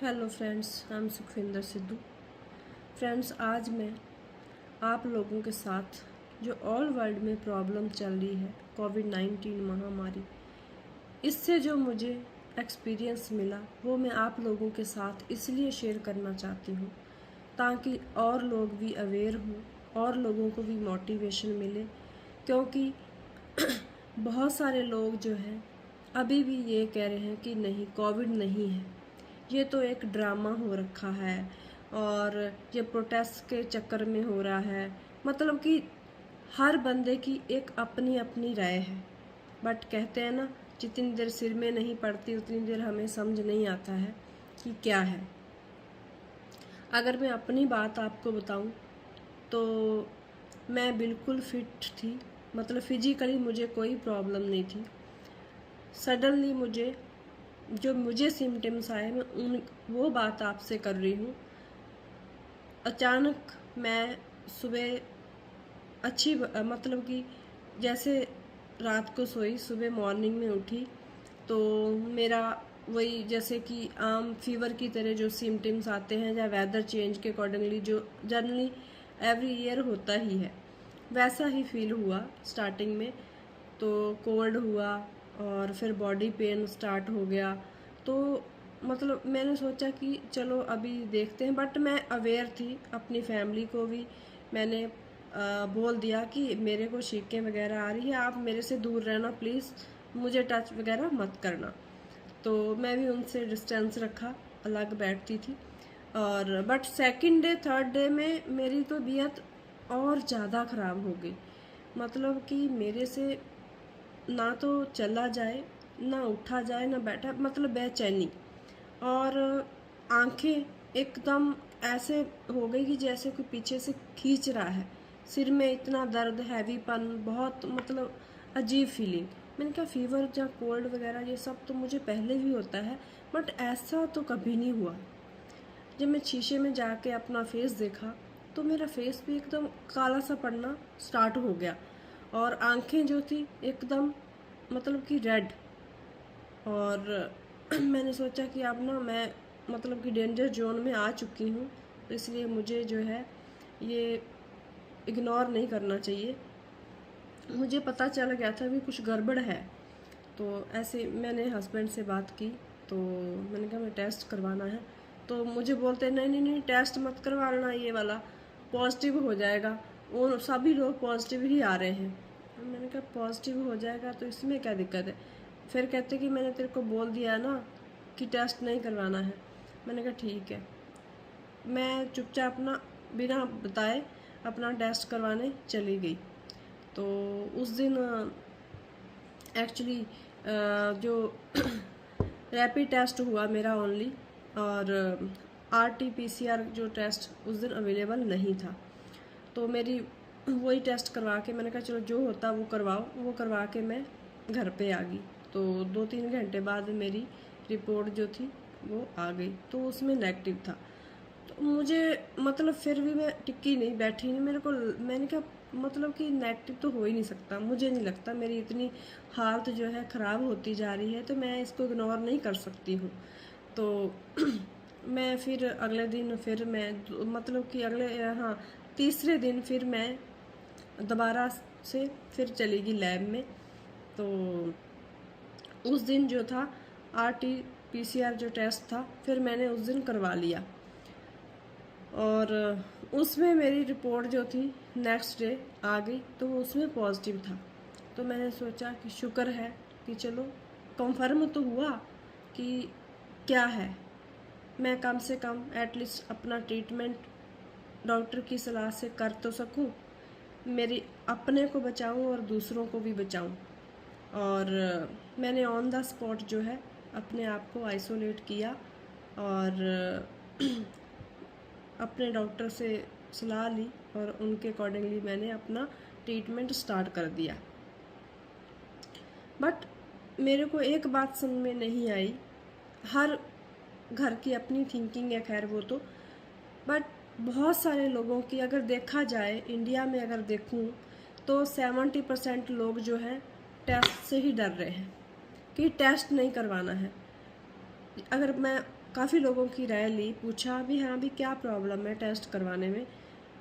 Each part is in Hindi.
Hello friends, I am Sukhwinder Sidhu. Friends, आज मैं आप लोगों के साथ जो ऑल वर्ल्ड में प्रॉब्लम चल रही है कोविड-19 महामारी, इससे जो मुझे एक्सपीरियंस मिला वो मैं आप लोगों के साथ इसलिए शेयर करना चाहती हूँ ताकि और लोग भी अवेयर हों और लोगों को भी मोटिवेशन मिले। क्योंकि बहुत सारे लोग जो हैं अभी भी ये कह रहे हैं कि नहीं, कोविड नहीं है, ये तो एक ड्रामा हो रखा है और ये प्रोटेस्ट के चक्कर में हो रहा है। मतलब कि हर बंदे की एक अपनी अपनी राय है। बट कहते हैं ना, जितनी देर सिर में नहीं पड़ती उतनी देर हमें समझ नहीं आता है कि क्या है। अगर मैं अपनी बात आपको बताऊं तो मैं बिल्कुल फिट थी, मतलब फिजिकली मुझे कोई प्रॉब्लम नहीं थी। सडनली मुझे सिम्टम्स आए, मैं वो बात आपसे कर रही हूँ। अचानक मैं सुबह मतलब कि जैसे रात को सोई, सुबह मॉर्निंग में उठी तो मेरा वही जैसे कि आम फीवर की तरह जो सिम्टम्स आते हैं या वेदर चेंज के अकॉर्डिंगली जो जनरली एवरी ईयर होता ही है, वैसा ही फील हुआ स्टार्टिंग में। तो कोल्ड हुआ और फिर बॉडी पेन स्टार्ट हो गया। तो मतलब मैंने सोचा कि चलो अभी देखते हैं, बट मैं अवेयर थी। अपनी फैमिली को भी मैंने बोल दिया कि मेरे को छींकें वगैरह आ रही है, आप मेरे से दूर रहना प्लीज़, मुझे टच वगैरह मत करना। तो मैं भी उनसे डिस्टेंस रखा, अलग बैठती थी। और but second day third day में मेरी तो तबीयत और ज़्यादा ख़राब हो गई। मतलब कि मेरे से ना तो चला जाए, ना उठा जाए, ना बैठा, मतलब बेचैनी। और आंखें एकदम ऐसे हो गई कि जैसे कोई पीछे से खींच रहा है। सिर में इतना दर्द, हैवीपन, बहुत मतलब अजीब फीलिंग। मैंने कहा फीवर या कोल्ड वगैरह ये सब तो मुझे पहले भी होता है, बट ऐसा तो कभी नहीं हुआ। जब मैं शीशे में जाके अपना फेस देखा तो मेरा फेस भी एकदम काला सा पड़ना स्टार्ट हो गया और आंखें जो थी एकदम मतलब कि रेड। और मैंने सोचा कि अब ना मैं मतलब कि डेंजर जोन में आ चुकी हूँ, तो इसलिए मुझे जो है ये इग्नोर नहीं करना चाहिए। मुझे पता चल गया था कि कुछ गड़बड़ है। तो ऐसे मैंने हस्बैंड से बात की, तो मैंने कहा मैं टेस्ट करवाना है। तो मुझे बोलते नहीं नहीं नहीं, टेस्ट मत करवाना, ये वाला पॉजिटिव हो जाएगा, वो सभी लोग पॉजिटिव ही आ रहे हैं। मैंने कहा पॉजिटिव हो जाएगा तो इसमें क्या दिक्कत है। फिर कहते कि मैंने तेरे को बोल दिया है ना कि टेस्ट नहीं करवाना है। मैंने कहा ठीक है। मैं चुपचाप अपना बिना बताए अपना टेस्ट करवाने चली गई। तो उस दिन एक्चुअली जो रैपिड टेस्ट हुआ मेरा ओनली, और RT-PCR जो टेस्ट उस दिन अवेलेबल नहीं था। तो मेरी वही टेस्ट करवा के मैंने कहा चलो जो होता वो करवाओ, वो करवा के मैं घर पे आ गई। तो 2-3 घंटे बाद मेरी रिपोर्ट जो थी वो आ गई, तो उसमें नेगेटिव था। तो मुझे मतलब फिर भी मैं टिकी नहीं, बैठी नहीं। मैंने कहा मतलब कि नेगेटिव तो हो ही नहीं सकता, मुझे नहीं लगता। मेरी इतनी हालत जो है ख़राब होती जा रही है तो मैं इसको इग्नोर नहीं कर सकती हूँ। तो मैं फिर अगले दिन फिर मैं मतलब कि हाँ, तीसरे दिन फिर मैं दोबारा से फिर चली गई लैब में। तो उस दिन जो था RT-PCR जो टेस्ट था फिर मैंने उस दिन करवा लिया, और उसमें मेरी रिपोर्ट जो थी नेक्स्ट डे आ गई, तो उसमें पॉजिटिव था। तो मैंने सोचा कि शुक्र है कि चलो कंफर्म तो हुआ कि क्या है, मैं कम से कम एटलीस्ट अपना ट्रीटमेंट डॉक्टर की सलाह से कर तो सकूं, मेरी अपने को बचाऊं और दूसरों को भी बचाऊं। और मैंने ऑन द स्पॉट जो है अपने आप को आइसोलेट किया और अपने डॉक्टर से सलाह ली और उनके अकॉर्डिंगली मैंने अपना ट्रीटमेंट स्टार्ट कर दिया। बट मेरे को एक बात समझ में नहीं आई, हर घर की अपनी थिंकिंग है, खैर वो तो, बट बहुत सारे लोगों की अगर देखा जाए, इंडिया में अगर देखूं तो 70% लोग जो हैं टेस्ट से ही डर रहे हैं कि टेस्ट नहीं करवाना है। अगर मैं काफ़ी लोगों की राय ली, पूछा भी हाँ भी क्या प्रॉब्लम है टेस्ट करवाने में।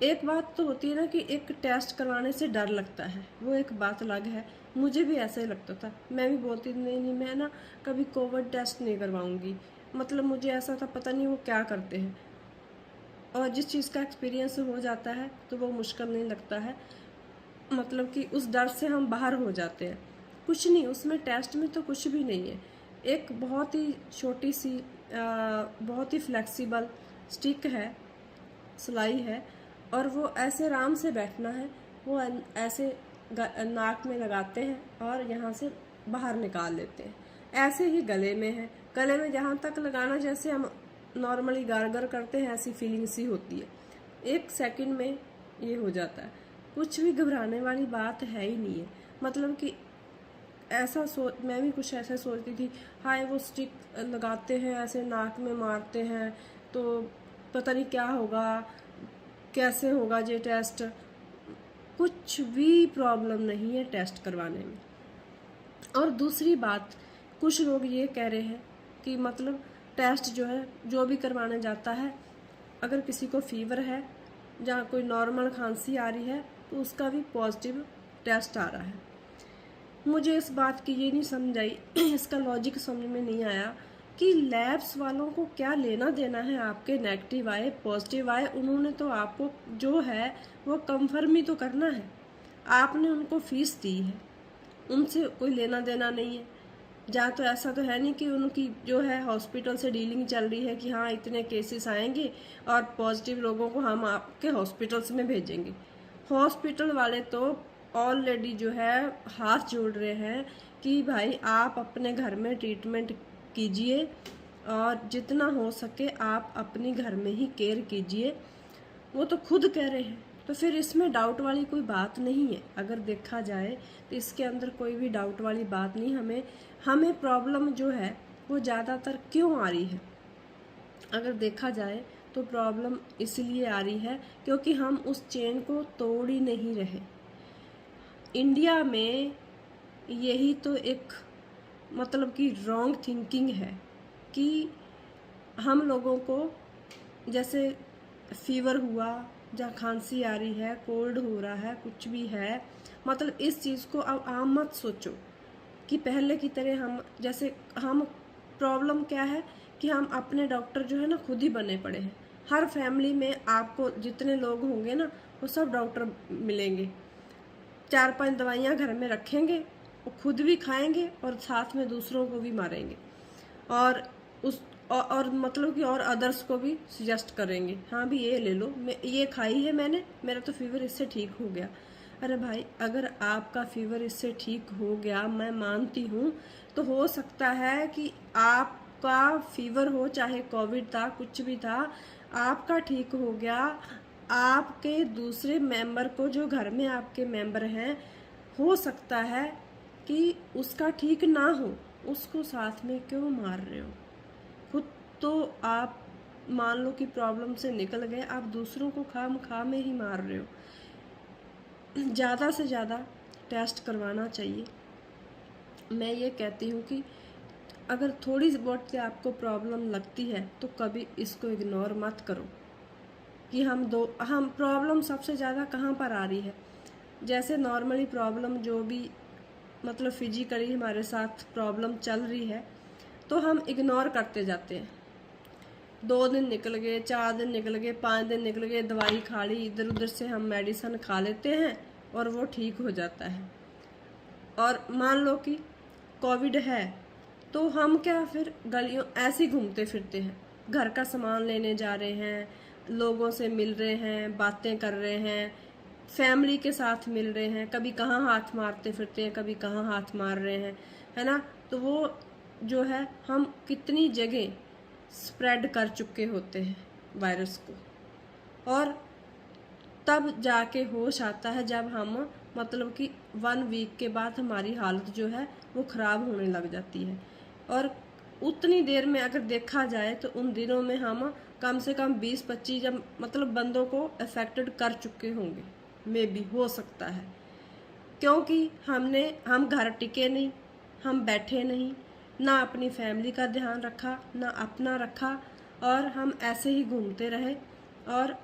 एक बात तो होती है ना कि एक टेस्ट करवाने से डर लगता है, वो एक बात अलग है। मुझे भी ऐसा ही लगता था, मैं भी बोलती थी नहीं नहीं मैं ना कभी कोविड टेस्ट नहीं करवाऊंगी। मतलब मुझे ऐसा था पता नहीं वो क्या करते हैं, और जिस चीज़ का एक्सपीरियंस हो जाता है तो वो मुश्किल नहीं लगता है। मतलब कि उस डर से हम बाहर हो जाते हैं। कुछ नहीं, उसमें टेस्ट में तो कुछ भी नहीं है। एक बहुत ही छोटी सी बहुत ही फ्लेक्सिबल स्टिक है, सिलाई है, और वो ऐसे आराम से बैठना है। वो ऐसे नाक में लगाते हैं और यहाँ से बाहर निकाल लेते हैं। ऐसे ही गले में है, गले में जहाँ तक लगाना जैसे हम नॉर्मली गार्गर करते हैं ऐसी फीलिंग सी होती है। 1 सेकंड में ये हो जाता है, कुछ भी घबराने वाली बात है ही नहीं है। मतलब कि मैं भी कुछ ऐसा सोचती थी, हाय वो स्टिक लगाते हैं ऐसे नाक में मारते हैं तो पता नहीं क्या होगा, कैसे होगा ये टेस्ट। कुछ भी प्रॉब्लम नहीं है टेस्ट करवाने में। और दूसरी बात, कुछ लोग ये कह रहे हैं कि मतलब टेस्ट जो है जो भी करवाने जाता है, अगर किसी को फीवर है या कोई नॉर्मल खांसी आ रही है तो उसका भी पॉजिटिव टेस्ट आ रहा है। मुझे इस बात की ये नहीं समझ आई इसका लॉजिक समझ में नहीं आया कि लैब्स वालों को क्या लेना देना है आपके नेगेटिव आए पॉजिटिव आए। उन्होंने तो आपको जो है वो कंफर्म ही तो करना है, आपने उनको फीस दी है, उनसे कोई लेना देना नहीं है। या तो ऐसा तो है नहीं कि उनकी जो है हॉस्पिटल से डीलिंग चल रही है कि हाँ इतने केसेस आएंगे और पॉजिटिव लोगों को हम आपके हॉस्पिटल्स में भेजेंगे। हॉस्पिटल वाले तो ऑलरेडी जो है हाथ जोड़ रहे हैं कि भाई आप अपने घर में ट्रीटमेंट कीजिए और जितना हो सके आप अपनी घर में ही केयर कीजिए, वो तो खुद कह रहे हैं। तो फिर इसमें डाउट वाली कोई बात नहीं है। अगर देखा जाए तो इसके अंदर कोई भी डाउट वाली बात नहीं। हमें प्रॉब्लम जो है वो ज़्यादातर क्यों आ रही है, अगर देखा जाए तो प्रॉब्लम इसलिए आ रही है क्योंकि हम उस चेन को तोड़ ही नहीं रहे। इंडिया में यही तो एक मतलब कि रॉन्ग थिंकिंग है कि हम लोगों को जैसे फीवर हुआ या खांसी आ रही है, कोल्ड हो रहा है, कुछ भी है, मतलब इस चीज़ को अब आम मत सोचो कि पहले की तरह हम प्रॉब्लम क्या है कि हम अपने डॉक्टर जो है ना खुद ही बने पड़े हैं। हर फैमिली में आपको जितने लोग होंगे ना वो सब डॉक्टर मिलेंगे, 4-5 दवाइयाँ घर में रखेंगे, वो खुद भी खाएंगे और साथ में दूसरों को भी मारेंगे और और मतलब कि और अदर्स को भी सजेस्ट करेंगे, हाँ भी ये ले लो, मैं ये खाई है मैंने, मेरा तो फीवर इससे ठीक हो गया। अरे भाई अगर आपका फीवर इससे ठीक हो गया मैं मानती हूँ, तो हो सकता है कि आपका फीवर हो चाहे कोविड था कुछ भी था, आपका ठीक हो गया, आपके दूसरे मेंबर को जो घर में आपके मेंबर हैं हो सकता है कि उसका ठीक ना हो, उसको साथ में क्यों मार रहे हो। खुद तो आप मान लो कि प्रॉब्लम से निकल गए, आप दूसरों को खाम में ही मार रहे हो। ज़्यादा से ज़्यादा टेस्ट करवाना चाहिए। मैं ये कहती हूँ कि अगर थोड़ी बहुत से आपको प्रॉब्लम लगती है तो कभी इसको इग्नोर मत करो कि हम प्रॉब्लम सबसे ज़्यादा कहाँ पर आ रही है। जैसे नॉर्मली प्रॉब्लम जो भी मतलब फिजिकली हमारे साथ प्रॉब्लम चल रही है तो हम इग्नोर करते जाते हैं। 2 दिन निकल गए, 4 दिन निकल गए, 5 दिन निकल गए, दवाई खा ली, इधर उधर से हम मेडिसिन खा लेते हैं और वो ठीक हो जाता है। और मान लो कि कोविड है तो हम क्या फिर गलियों ऐसे ही घूमते फिरते हैं, घर का सामान लेने जा रहे हैं, लोगों से मिल रहे हैं, बातें कर रहे हैं, फैमिली के साथ मिल रहे हैं, कभी कहाँ हाथ मारते फिरते हैं, कभी कहाँ हाथ मार रहे हैं, है ना। तो वो जो है हम कितनी जगह स्प्रेड कर चुके होते हैं वायरस को, और तब जाके होश आता है जब हम मतलब कि 1 वीक के बाद हमारी हालत जो है वो ख़राब होने लग जाती है। और उतनी देर में अगर देखा जाए तो उन दिनों में हम कम से कम 20-25 जब मतलब बंदों को अफेक्टेड कर चुके होंगे, मे भी हो सकता है, क्योंकि हम घर टिके नहीं, हम बैठे नहीं, ना अपनी फैमिली का ध्यान रखा, ना अपना रखा, और हम ऐसे ही घूमते रहे। और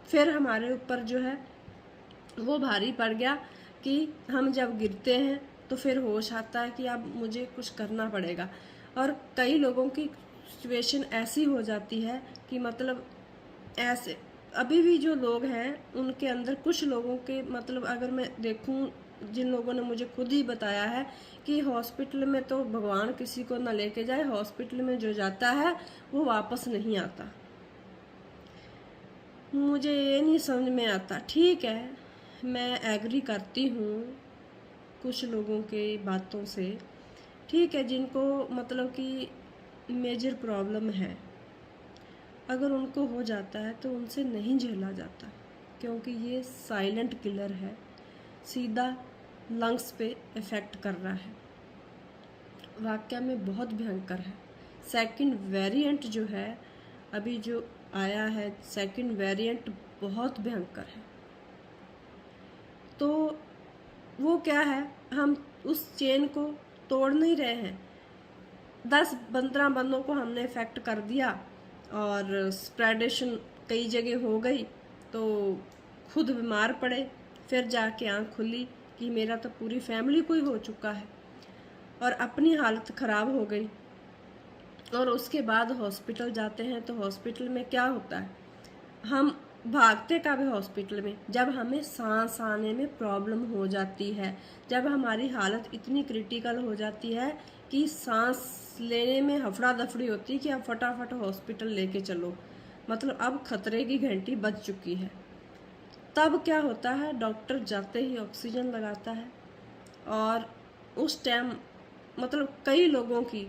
फिर हमारे ऊपर जो है वो भारी पड़ गया कि हम जब गिरते हैं तो फिर होश आता है कि अब मुझे कुछ करना पड़ेगा। और कई लोगों की सिचुएशन ऐसी हो जाती है कि मतलब ऐसे अभी भी जो लोग हैं उनके अंदर कुछ लोगों के मतलब अगर मैं देखूं, जिन लोगों ने मुझे खुद ही बताया है कि हॉस्पिटल में तो भगवान किसी को ना लेके जाए, हॉस्पिटल में जो जाता है वो वापस नहीं आता। मुझे ये नहीं समझ में आता। ठीक है, मैं एग्री करती हूँ कुछ लोगों के बातों से, ठीक है, जिनको मतलब कि मेजर प्रॉब्लम है, अगर उनको हो जाता है तो उनसे नहीं झेला जाता, क्योंकि ये साइलेंट किलर है, सीधा लंग्स पे इफ़ेक्ट कर रहा है, वाकई में बहुत भयंकर है। सेकंड वेरिएंट जो है अभी जो आया है, सेकंड वेरिएंट बहुत भयंकर है। तो वो क्या है, हम उस चेन को तोड़ नहीं रहे हैं। 10-15 बंदों को हमने इफेक्ट कर दिया और स्प्रेडेशन कई जगह हो गई, तो खुद बीमार पड़े, फिर जाके आँख खुली कि मेरा तो पूरी फैमिली को ही हो चुका है, और अपनी हालत ख़राब हो गई। और उसके बाद हॉस्पिटल जाते हैं तो हॉस्पिटल में क्या होता है, हम भागते कब है हॉस्पिटल में, जब हमें सांस आने में प्रॉब्लम हो जाती है, जब हमारी हालत इतनी क्रिटिकल हो जाती है कि सांस लेने में हफड़ा दफड़ी होती है कि अब फटाफट हॉस्पिटल लेके चलो, मतलब अब खतरे की घंटी बज चुकी है। तब क्या होता है, डॉक्टर जाते ही ऑक्सीजन लगाता है, और उस टाइम मतलब कई लोगों की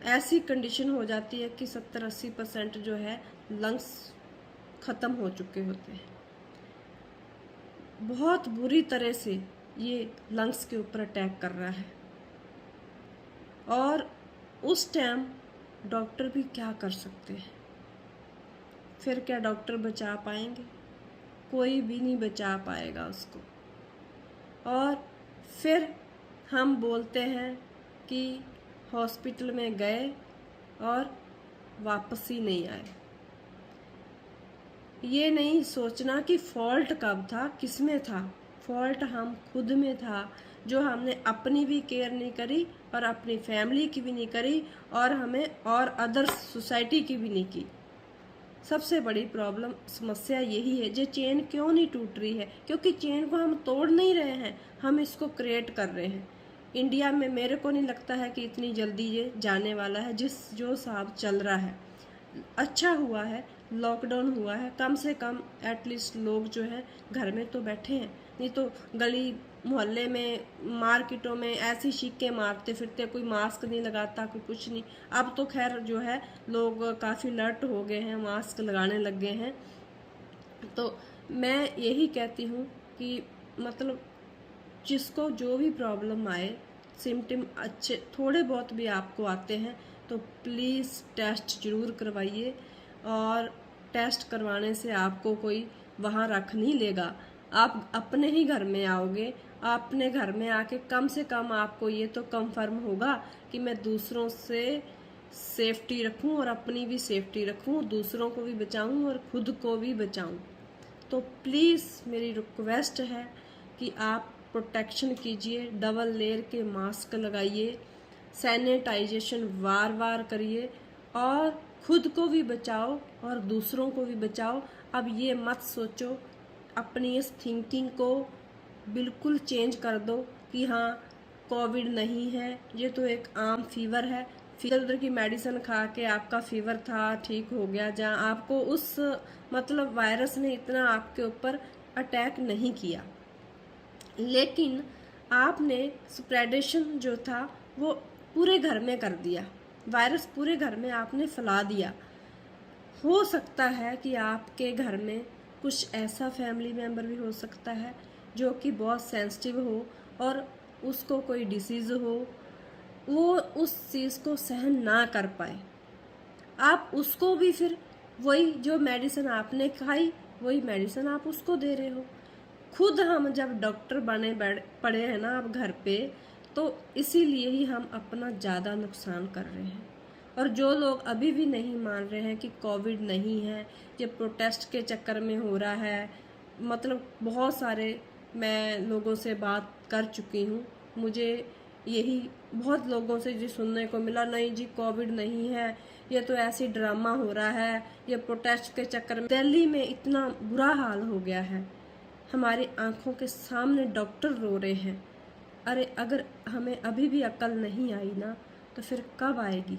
ऐसी कंडीशन हो जाती है कि 70-80% जो है लंग्स ख़त्म हो चुके होते हैं। बहुत बुरी तरह से ये लंग्स के ऊपर अटैक कर रहा है, और उस टाइम डॉक्टर भी क्या कर सकते हैं। फिर क्या डॉक्टर बचा पाएंगे? कोई भी नहीं बचा पाएगा उसको। और फिर हम बोलते हैं कि हॉस्पिटल में गए और वापस ही नहीं आए। ये नहीं सोचना कि फॉल्ट कब था, किस में था। फॉल्ट हम खुद में था, जो हमने अपनी भी केयर नहीं करी और अपनी फैमिली की भी नहीं करी, और हमें और अदर सोसाइटी की भी नहीं की। सबसे बड़ी प्रॉब्लम समस्या यही है। जो चेन क्यों नहीं टूट रही है, क्योंकि चेन को हम तोड़ नहीं रहे हैं, हम इसको क्रिएट कर रहे हैं। इंडिया में मेरे को नहीं लगता है कि इतनी जल्दी ये जाने वाला है। जो हिसाब चल रहा है, अच्छा हुआ है लॉकडाउन हुआ है, कम से कम एटलीस्ट लोग जो है घर में तो बैठे हैं, नहीं तो गली मोहल्ले में मार्केटों में ऐसी चीखें मारते फिरते, कोई मास्क नहीं लगाता, कोई कुछ नहीं। अब तो खैर जो है लोग काफ़ी अलर्ट हो गए हैं, मास्क लगाने लग गए हैं। तो मैं यही कहती हूँ कि मतलब जिसको जो भी प्रॉब्लम आए, सिम्टम अच्छे थोड़े बहुत भी आपको आते हैं तो प्लीज़ टेस्ट ज़रूर करवाइए। और टेस्ट करवाने से आपको कोई वहाँ रख नहीं लेगा, आप अपने ही घर में आओगे। अपने घर में आके कम से कम आपको ये तो कंफर्म होगा कि मैं दूसरों से सेफ्टी रखूं और अपनी भी सेफ्टी रखूं, दूसरों को भी बचाऊं और खुद को भी बचाऊं। तो प्लीज़ मेरी रिक्वेस्ट है कि आप प्रोटेक्शन कीजिए, डबल लेयर के मास्क लगाइए, सैनिटाइजेशन बार बार करिए, और खुद को भी बचाओ और दूसरों को भी बचाओ। अब ये मत सोचो, अपनी इस थिंकिंग को बिल्कुल चेंज कर दो कि हाँ कोविड नहीं है, ये तो एक आम फीवर है। फीवर की मेडिसिन खा के आपका फीवर था ठीक हो गया, जहाँ आपको उस मतलब वायरस ने इतना आपके ऊपर अटैक नहीं किया, लेकिन आपने स्प्रेडेशन जो था वो पूरे घर में कर दिया, वायरस पूरे घर में आपने फैला दिया। हो सकता है कि आपके घर में कुछ ऐसा फैमिली मेम्बर भी हो सकता है जो कि बहुत सेंसिटिव हो और उसको कोई डिसीज़ हो, वो उस चीज़ को सहन ना कर पाए। आप उसको भी फिर वही जो मेडिसिन आपने खाई वही मेडिसिन आप उसको दे रहे हो। खुद हम जब डॉक्टर बने पड़े हैं ना अब घर पे, तो इसीलिए ही हम अपना ज़्यादा नुकसान कर रहे हैं। और जो लोग अभी भी नहीं मान रहे हैं कि कोविड नहीं है, ये प्रोटेस्ट के चक्कर में हो रहा है, मतलब बहुत सारे मैं लोगों से बात कर चुकी हूँ, मुझे यही बहुत लोगों से जी सुनने को मिला, नहीं जी कोविड नहीं है, ये तो ऐसी ड्रामा हो रहा है, ये प्रोटेस्ट के चक्कर में। दिल्ली में इतना बुरा हाल हो गया है, हमारी आंखों के सामने डॉक्टर रो रहे हैं। अरे अगर हमें अभी भी अकल नहीं आई ना, तो फिर कब आएगी?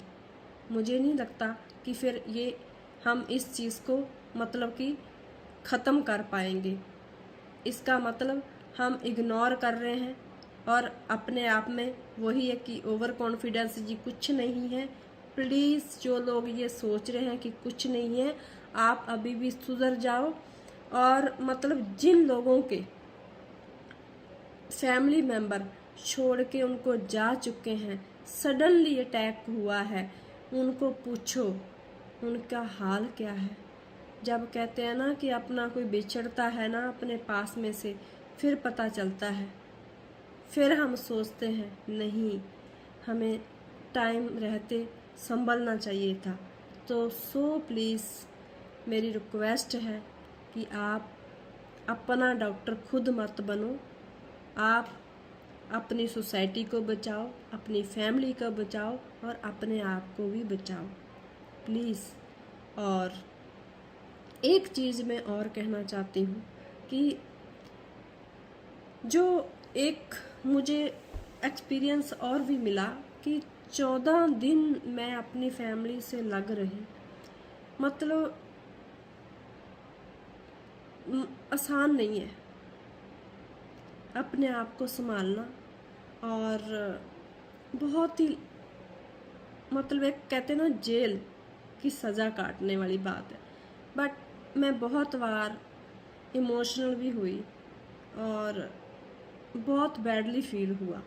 मुझे नहीं लगता कि फिर ये हम इस चीज़ को मतलब कि ख़त्म कर पाएंगे। इसका मतलब हम इग्नोर कर रहे हैं और अपने आप में वही है कि ओवर कॉन्फिडेंस जी कुछ नहीं है। प्लीज़ जो लोग ये सोच रहे हैं कि कुछ नहीं है, आप अभी भी सुधर जाओ। और मतलब जिन लोगों के फैमिली मेंबर छोड़ के उनको जा चुके हैं, सडनली अटैक हुआ है, उनको पूछो उनका हाल क्या है। जब कहते हैं ना कि अपना कोई बिछड़ता है ना अपने पास में से, फिर पता चलता है, फिर हम सोचते हैं नहीं, हमें टाइम रहते संभलना चाहिए था। तो प्लीज़ मेरी रिक्वेस्ट है कि आप अपना डॉक्टर खुद मत बनो, आप अपनी सोसाइटी को बचाओ, अपनी फैमिली को बचाओ और अपने आप को भी बचाओ प्लीज़। और एक चीज़ मैं और कहना चाहती हूँ कि जो एक मुझे एक्सपीरियंस और भी मिला कि 14 दिन मैं अपनी फैमिली से लग रही, मतलब आसान नहीं है अपने आप को संभालना। और बहुत ही मतलब एक कहते हैं ना जेल की सज़ा काटने वाली बात है। बट मैं बहुत बार इमोशनल भी हुई और बहुत बैडली फील हुआ।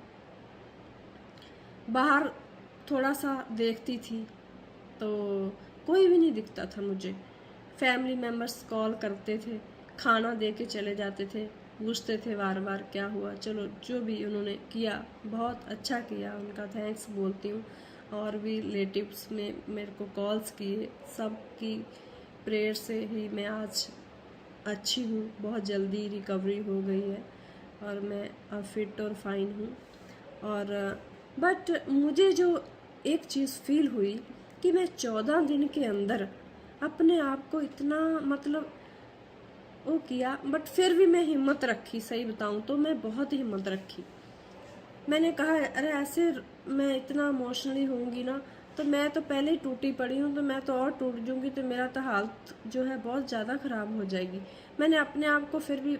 बाहर थोड़ा सा देखती थी तो कोई भी नहीं दिखता था मुझे। फैमिली मेम्बर्स कॉल करते थे, खाना दे के चले जाते थे, पूछते थे बार बार क्या हुआ। चलो जो भी उन्होंने किया बहुत अच्छा किया, उनका थैंक्स बोलती हूँ। और भी रिलेटिव्स में मेरे को कॉल्स किए, सब की प्रेयर से ही मैं आज अच्छी हूँ, बहुत जल्दी रिकवरी हो गई है और मैं अब फिट और फाइन हूँ। और बट मुझे जो एक चीज़ फील हुई कि मैं 14 दिन के अंदर अपने आप को इतना मतलब वो किया, बट फिर भी मैं हिम्मत रखी। सही बताऊं तो मैं बहुत हिम्मत रखी। मैंने कहा अरे ऐसे मैं इतना इमोशनली होंगी ना तो मैं तो पहले ही टूटी पड़ी हूँ, तो मैं तो और टूट जाऊंगी, तो मेरा तो हालत जो है बहुत ज़्यादा ख़राब हो जाएगी। मैंने अपने आप को फिर भी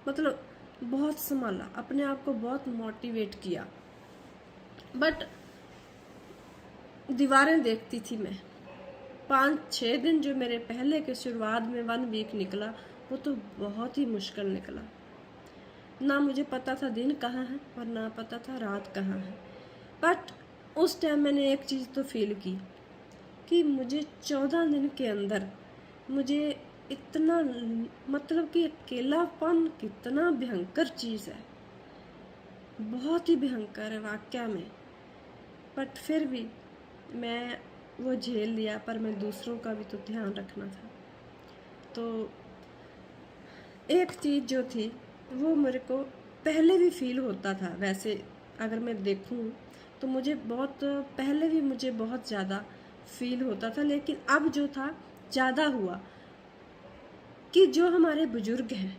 मतलब बहुत संभाला, अपने आप को बहुत मोटिवेट किया। बट दीवारें देखती थी मैं। 5-6 दिन जो मेरे पहले के शुरुआत में 1 वीक निकला, वो तो बहुत ही मुश्किल निकला। ना मुझे पता था दिन कहाँ है और ना पता था रात कहाँ है। बट उस टाइम मैंने एक चीज़ तो फील की कि मुझे 14 दिन के अंदर मुझे इतना मतलब कि अकेलापन कितना भयंकर चीज़ है, बहुत ही भयंकर है वाकया में। बट फिर भी मैं वो झेल लिया, पर मैं दूसरों का भी तो ध्यान रखना था। तो एक चीज़ जो थी वो मेरे को पहले भी फील होता था। वैसे अगर मैं देखूं तो मुझे बहुत पहले भी मुझे बहुत ज़्यादा फील होता था, लेकिन अब जो था ज़्यादा हुआ कि जो हमारे बुजुर्ग हैं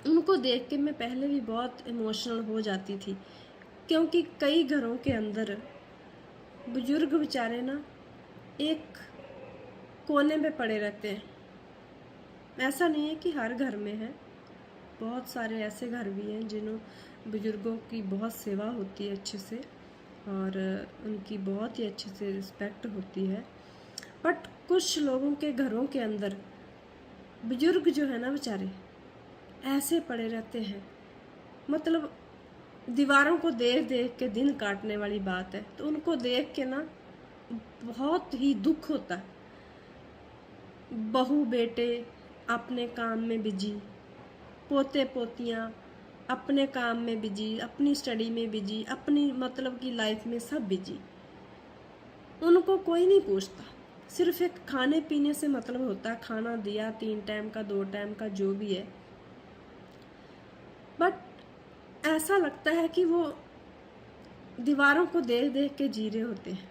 उनको देख के मैं पहले भी बहुत इमोशनल हो जाती थी, क्योंकि कई घरों के अंदर बुजुर्ग बेचारे ना एक कोने में पड़े रहते हैं। ऐसा नहीं है कि हर घर में है, बहुत सारे ऐसे घर भी हैं जिन्हों बुजुर्गों की बहुत सेवा होती है अच्छे से और उनकी बहुत ही अच्छे से रिस्पेक्ट होती है। बट कुछ लोगों के घरों के अंदर बुजुर्ग जो है ना बेचारे ऐसे पड़े रहते हैं, मतलब दीवारों को देख देख के दिन काटने वाली बात है। तो उनको देख के ना बहुत ही दुख होता है। बहू बेटे अपने काम में बिजी, पोते पोतियाँ अपने काम में बिजी, अपनी स्टडी में बिजी, अपनी मतलब की लाइफ में सब बिजी। उनको कोई नहीं पूछता, सिर्फ एक खाने पीने से मतलब होता है, खाना दिया 3 टाइम का 2 टाइम का जो भी है। बट ऐसा लगता है कि वो दीवारों को देख देख के जी रहे होते हैं।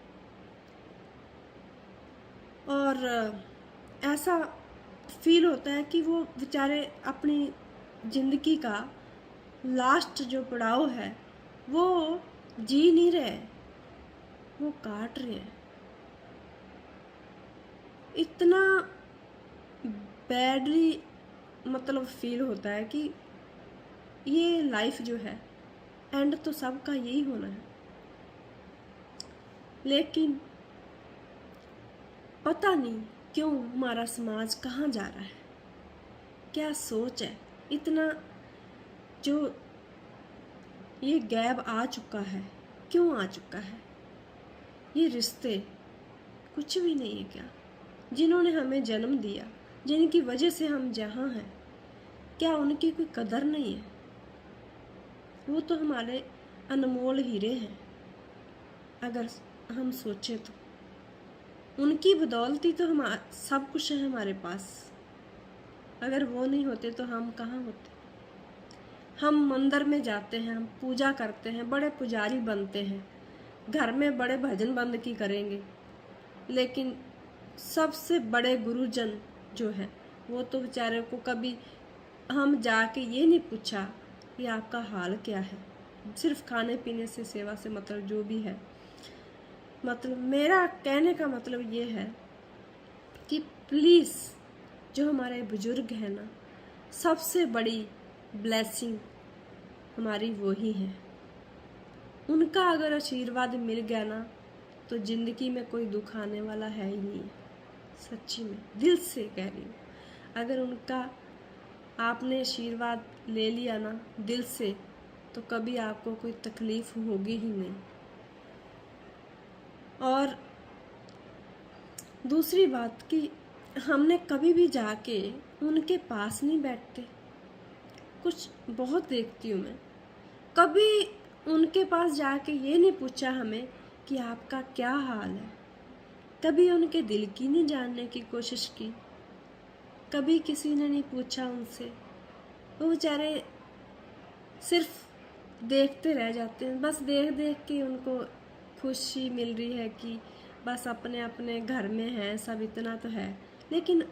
और ऐसा फील होता है कि वो बेचारे अपनी ज़िंदगी का लास्ट जो पड़ाव है वो जी नहीं रहे, वो काट रहे हैं। इतना बैडली मतलब फील होता है कि ये लाइफ जो है एंड तो सबका यही होना है, लेकिन पता नहीं क्यों हमारा समाज कहाँ जा रहा है, क्या सोच है। इतना जो ये गैप आ चुका है, क्यों आ चुका है। ये रिश्ते कुछ भी नहीं है क्या, जिन्होंने हमें जन्म दिया, जिनकी वजह से हम जहाँ हैं, क्या उनकी कोई कदर नहीं है। वो तो हमारे अनमोल हीरे हैं। अगर हम सोचें तो उनकी बदौलती तो हम सब कुछ है हमारे पास। अगर वो नहीं होते तो हम कहाँ होते। हम मंदिर में जाते हैं, हम पूजा करते हैं, बड़े पुजारी बनते हैं, घर में बड़े भजन बंद की करेंगे, लेकिन सबसे बड़े गुरुजन जो है वो तो बेचारे को कभी हम जाके ये नहीं पूछा कि आपका हाल क्या है। सिर्फ खाने पीने से, सेवा से मतलब जो भी है। मतलब मेरा कहने का मतलब ये है कि प्लीज़ जो हमारे बुजुर्ग हैं ना, सबसे बड़ी ब्लेसिंग हमारी वही है। उनका अगर आशीर्वाद मिल गया ना तो ज़िंदगी में कोई दुख आने वाला है ही नहीं। सच्ची में दिल से कह रही हूँ, अगर उनका आपने आशीर्वाद ले लिया ना दिल से तो कभी आपको कोई तकलीफ होगी ही नहीं। और दूसरी बात कि हमने कभी भी जाके उनके पास नहीं बैठते। कुछ बहुत देखती हूँ मैं, कभी उनके पास जाके ये नहीं पूछा हमें कि आपका क्या हाल है। कभी उनके दिल की नहीं जानने की कोशिश की, कभी किसी ने नहीं पूछा उनसे। वो बेचारे सिर्फ देखते रह जाते हैं, बस देख देख के उनको खुशी मिल रही है कि बस अपने अपने घर में हैं सब, इतना तो है। लेकिन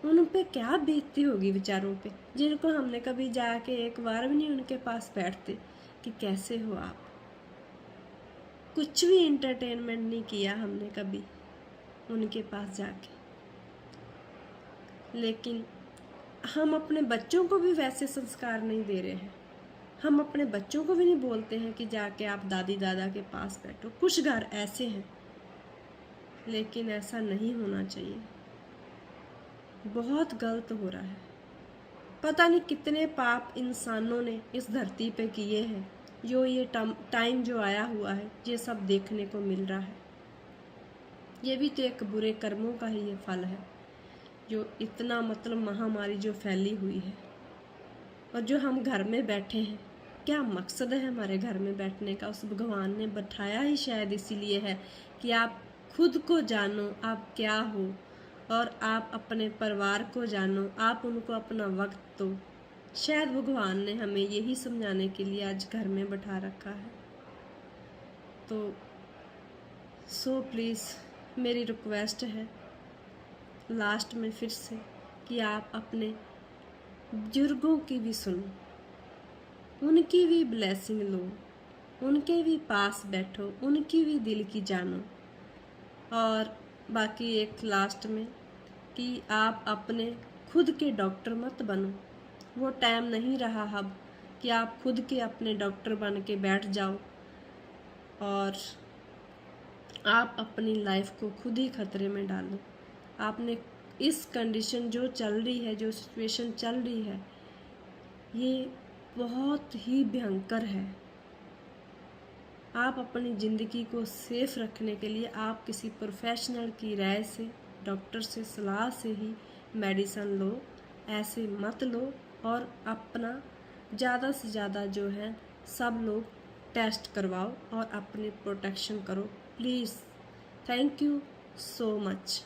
उन पे क्या बीतती होगी बेचारों पे, जिनको हमने कभी जाके एक बार भी नहीं उनके पास बैठते कि कैसे हो आप। कुछ भी इंटरटेनमेंट नहीं किया हमने कभी उनके पास जाके। लेकिन हम अपने बच्चों को भी वैसे संस्कार नहीं दे रहे हैं। हम अपने बच्चों को भी नहीं बोलते हैं कि जाके आप दादी दादा के पास बैठो। कुछ घर ऐसे हैं, लेकिन ऐसा नहीं होना चाहिए। बहुत गलत हो रहा है। पता नहीं कितने पाप इंसानों ने इस धरती पे किए हैं, जो ये टाइम जो आया हुआ है ये सब देखने को मिल रहा है। ये भी तो एक बुरे कर्मों का ही ये फल है, जो इतना मतलब महामारी जो फैली हुई है। और जो हम घर में बैठे हैं, क्या मकसद है हमारे घर में बैठने का। उस भगवान ने बैठाया ही शायद इसीलिए है कि आप खुद को जानो आप क्या हो, और आप अपने परिवार को जानो, आप उनको अपना वक्त दो। शायद भगवान ने हमें यही समझाने के लिए आज घर में बैठा रखा है। तो सो प्लीज़ मेरी रिक्वेस्ट है लास्ट में फिर से कि आप अपने बुजुर्गों की भी सुनो, उनकी भी ब्लेसिंग लो, उनके भी पास बैठो, उनकी भी दिल की जानो। और बाकी एक लास्ट में कि आप अपने खुद के डॉक्टर मत बनो। वो टाइम नहीं रहा अब कि आप खुद के अपने डॉक्टर बन के बैठ जाओ और आप अपनी लाइफ को खुद ही खतरे में डालो। आपने इस कंडीशन जो चल रही है, जो सिचुएशन चल रही है, ये बहुत ही भयंकर है। आप अपनी ज़िंदगी को सेफ रखने के लिए आप किसी प्रोफेशनल की राय से, डॉक्टर से सलाह से ही मेडिसिन लो, ऐसे मत लो। और अपना ज़्यादा से ज़्यादा जो है सब लोग टेस्ट करवाओ और अपनी प्रोटेक्शन करो please. Thank you so much.